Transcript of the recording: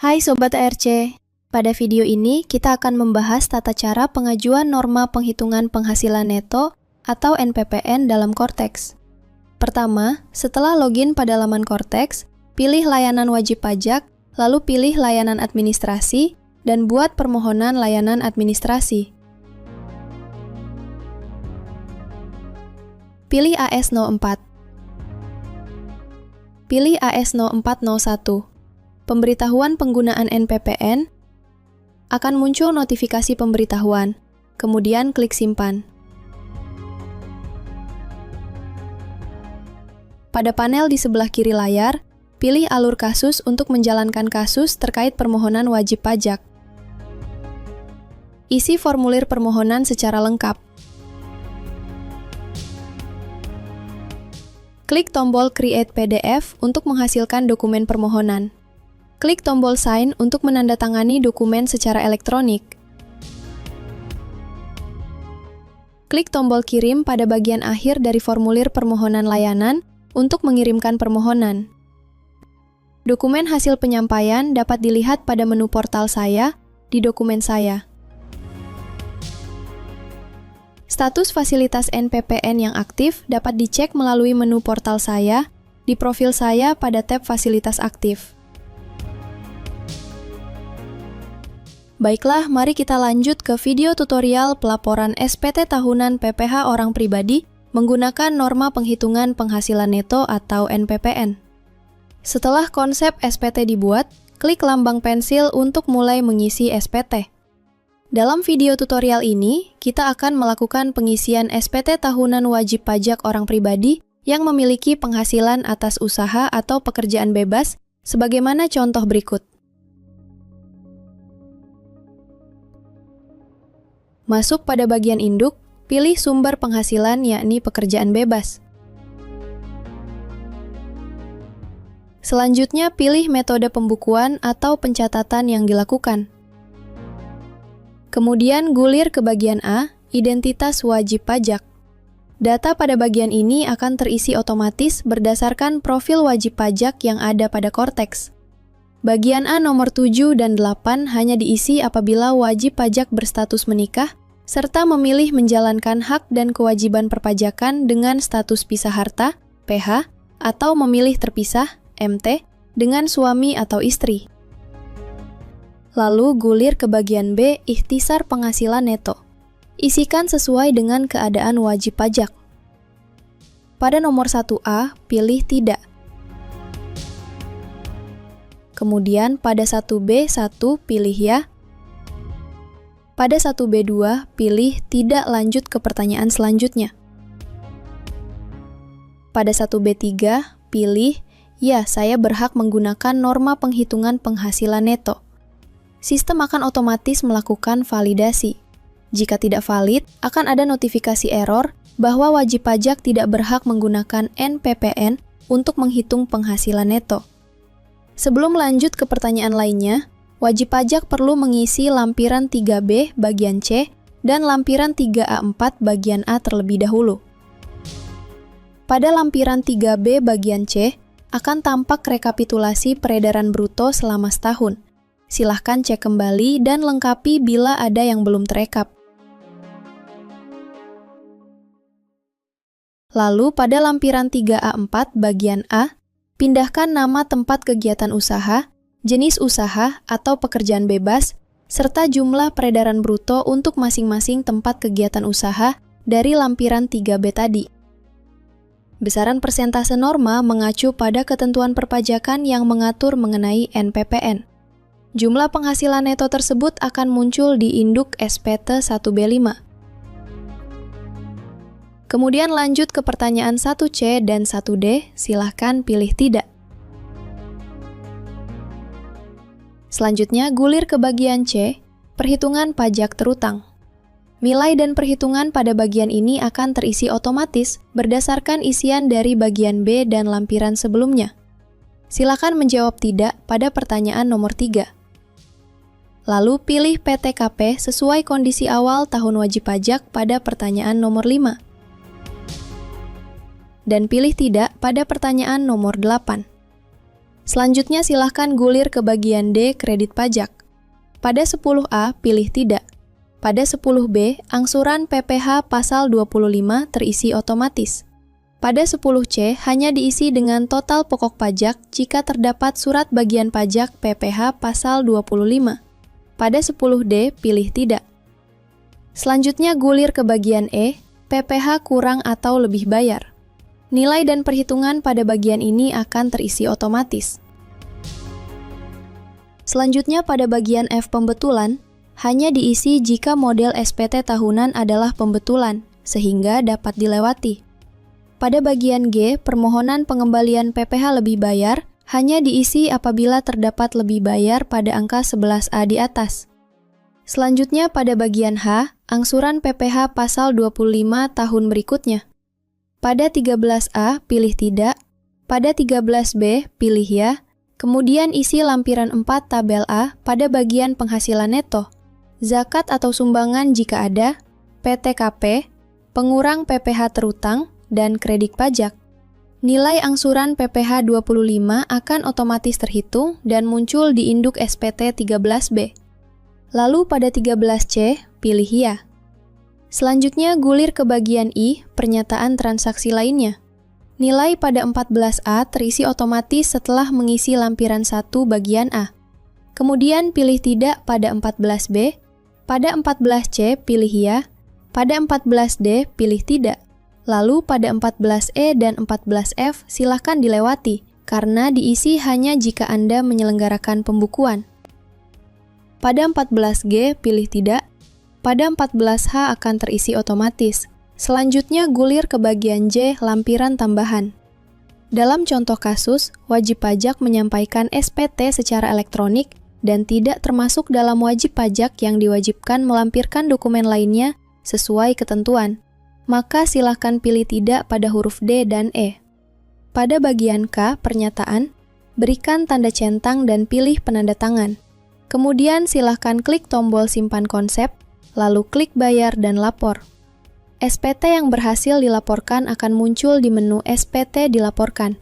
Hai Sobat ARC, pada video ini kita akan membahas tata cara pengajuan norma penghitungan penghasilan neto atau NPPN dalam Cortex. Pertama, setelah login pada laman Cortex, pilih layanan wajib pajak, lalu pilih layanan administrasi, dan buat permohonan layanan administrasi. Pilih AS04. Pilih AS0401. Pemberitahuan penggunaan NPPN, akan muncul notifikasi pemberitahuan, kemudian klik simpan. Pada panel di sebelah kiri layar, pilih alur kasus untuk menjalankan kasus terkait permohonan wajib pajak. Isi formulir permohonan secara lengkap. Klik tombol Create PDF untuk menghasilkan dokumen permohonan. Klik tombol Sign untuk menandatangani dokumen secara elektronik. Klik tombol Kirim pada bagian akhir dari formulir permohonan layanan untuk mengirimkan permohonan. Dokumen hasil penyampaian dapat dilihat pada menu portal saya di dokumen saya. Status fasilitas NPPN yang aktif dapat dicek melalui menu portal saya di profil saya pada tab Fasilitas Aktif. Baiklah, mari kita lanjut ke video tutorial pelaporan SPT tahunan PPh orang pribadi menggunakan norma penghitungan penghasilan neto atau NPPN. Setelah konsep SPT dibuat, klik lambang pensil untuk mulai mengisi SPT. Dalam video tutorial ini, kita akan melakukan pengisian SPT tahunan wajib pajak orang pribadi yang memiliki penghasilan atas usaha atau pekerjaan bebas, sebagaimana contoh berikut. Masuk pada bagian induk, pilih sumber penghasilan yakni pekerjaan bebas. Selanjutnya pilih metode pembukuan atau pencatatan yang dilakukan. Kemudian gulir ke bagian A, identitas wajib pajak. Data pada bagian ini akan terisi otomatis berdasarkan profil wajib pajak yang ada pada Cortex. Bagian A nomor 7 dan 8 hanya diisi apabila wajib pajak berstatus menikah, serta memilih menjalankan hak dan kewajiban perpajakan dengan status pisah harta, PH, atau memilih terpisah, MT, dengan suami atau istri. Lalu gulir ke bagian B, ikhtisar penghasilan neto. Isikan sesuai dengan keadaan wajib pajak. Pada nomor 1A, pilih tidak. Kemudian pada 1B1 pilih ya. Pada 1B2 pilih tidak lanjut ke pertanyaan selanjutnya. Pada 1B3 pilih ya saya berhak menggunakan norma penghitungan penghasilan neto. Sistem akan otomatis melakukan validasi. Jika tidak valid, akan ada notifikasi error bahwa wajib pajak tidak berhak menggunakan NPPN untuk menghitung penghasilan neto. Sebelum lanjut ke pertanyaan lainnya, wajib pajak perlu mengisi lampiran 3B bagian C dan lampiran 3A4 bagian A terlebih dahulu. Pada lampiran 3B bagian C, akan tampak rekapitulasi peredaran bruto selama setahun. Silahkan cek kembali dan lengkapi bila ada yang belum terekap. Lalu pada lampiran 3A4 bagian A, pindahkan nama tempat kegiatan usaha, jenis usaha atau pekerjaan bebas, serta jumlah peredaran bruto untuk masing-masing tempat kegiatan usaha dari lampiran 3B tadi. Besaran persentase norma mengacu pada ketentuan perpajakan yang mengatur mengenai NPPN. Jumlah penghasilan neto tersebut akan muncul di induk SPT 1B5. Kemudian lanjut ke pertanyaan 1C dan 1D, silahkan pilih tidak. Selanjutnya, gulir ke bagian C, perhitungan pajak terutang. Nilai dan perhitungan pada bagian ini akan terisi otomatis berdasarkan isian dari bagian B dan lampiran sebelumnya. Silakan menjawab tidak pada pertanyaan nomor 3. Lalu pilih PTKP sesuai kondisi awal tahun wajib pajak pada pertanyaan nomor 5. Dan pilih tidak pada pertanyaan nomor 8. Selanjutnya silahkan gulir ke bagian D, kredit pajak. Pada 10A, pilih tidak. Pada 10B, angsuran PPh pasal 25 terisi otomatis. Pada 10C, hanya diisi dengan total pokok pajak jika terdapat surat bagian pajak PPh pasal 25. Pada 10D, pilih tidak. Selanjutnya gulir ke bagian E, PPh kurang atau lebih bayar. Nilai dan perhitungan pada bagian ini akan terisi otomatis. Selanjutnya pada bagian F pembetulan, hanya diisi jika model SPT tahunan adalah pembetulan, sehingga dapat dilewati. Pada bagian G, permohonan pengembalian PPh lebih bayar hanya diisi apabila terdapat lebih bayar pada angka 11A di atas. Selanjutnya pada bagian H, angsuran PPh pasal 25 tahun berikutnya. Pada 13A, pilih tidak. Pada 13B, pilih ya. Kemudian isi lampiran 4 tabel A pada bagian penghasilan neto, zakat atau sumbangan jika ada, PTKP, pengurang PPh terutang, dan kredit pajak. Nilai angsuran PPh 25 akan otomatis terhitung dan muncul di induk SPT 13B. Lalu pada 13C, pilih ya. Selanjutnya gulir ke bagian I, pernyataan transaksi lainnya. Nilai pada 14A terisi otomatis setelah mengisi lampiran 1 bagian A. Kemudian pilih tidak pada 14B, pada 14C pilih ya, pada 14D pilih tidak. Lalu pada 14E dan 14F silakan dilewati, karena diisi hanya jika Anda menyelenggarakan pembukuan. Pada 14G pilih tidak, pada 14H akan terisi otomatis. Selanjutnya gulir ke bagian J, lampiran tambahan. Dalam contoh kasus, wajib pajak menyampaikan SPT secara elektronik dan tidak termasuk dalam wajib pajak yang diwajibkan melampirkan dokumen lainnya sesuai ketentuan. Maka silakan pilih tidak pada huruf D dan E. Pada bagian K, pernyataan, berikan tanda centang dan pilih penanda tangan. Kemudian silakan klik tombol simpan konsep, lalu klik bayar dan lapor. SPT yang berhasil dilaporkan akan muncul di menu SPT dilaporkan.